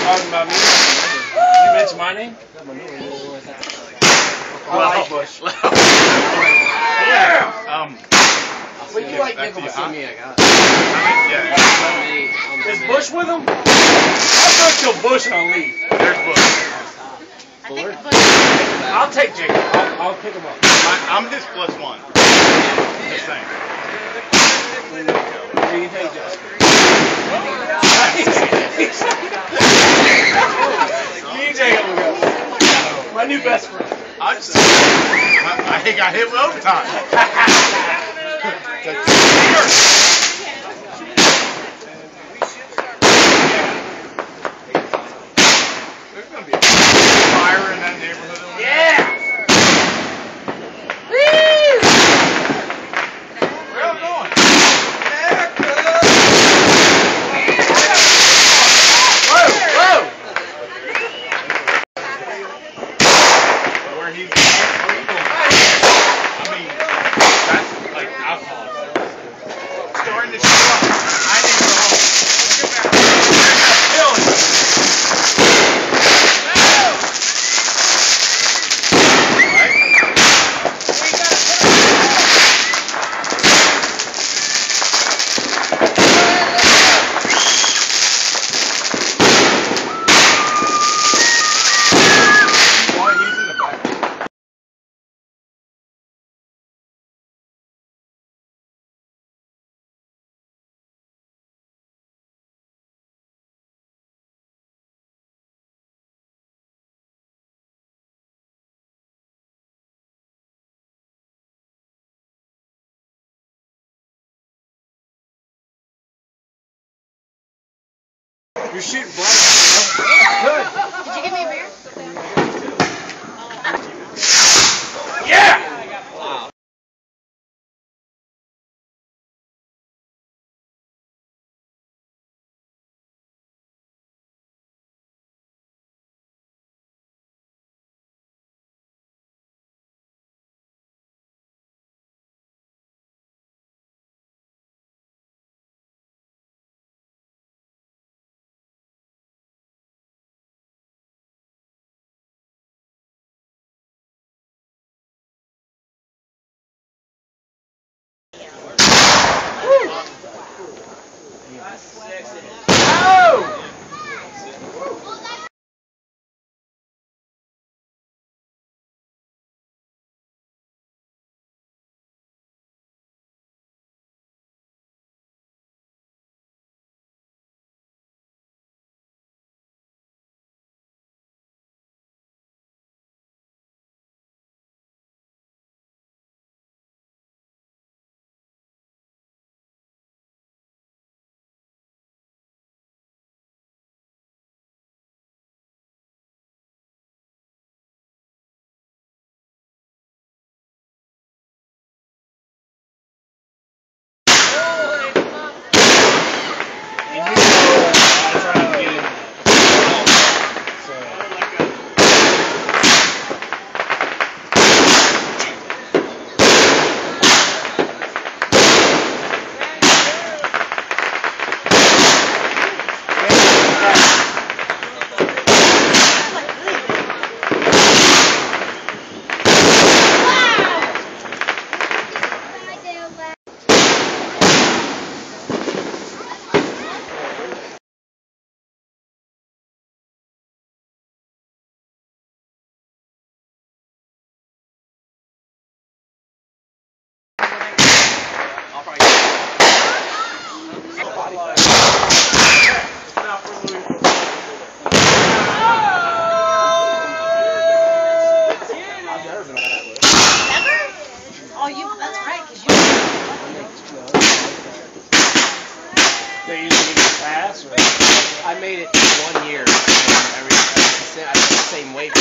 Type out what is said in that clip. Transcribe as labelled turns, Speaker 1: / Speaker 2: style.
Speaker 1: Talking about me? You mentioned my name? Bush.
Speaker 2: Yeah.
Speaker 1: What do you like Nicholas?
Speaker 2: Me, I got.
Speaker 1: Yeah. Is Bush with him? I'll go till Bush and I'll leave.
Speaker 2: There's Bush.
Speaker 1: I'll take Jacob. I'll pick him up.
Speaker 2: I'm his +1. Just saying.
Speaker 1: Who do you take, Justin? Me and Jacob will go. My new best friend.
Speaker 2: I got hit with overtime. There's going to be a fire in that neighborhood.
Speaker 1: Yeah!
Speaker 2: Where am I going?
Speaker 1: Whoa!
Speaker 2: Where you going? I mean, that's like alcohol. Starting to show up. I need to go home.
Speaker 1: You're shooting blanks.
Speaker 3: Good. Did you give me a beer?
Speaker 1: Yeah!
Speaker 3: Wow.
Speaker 4: Oh, that's right, because you...
Speaker 1: They usually need to pass, or?
Speaker 3: I made it 1 year. I did the same weight.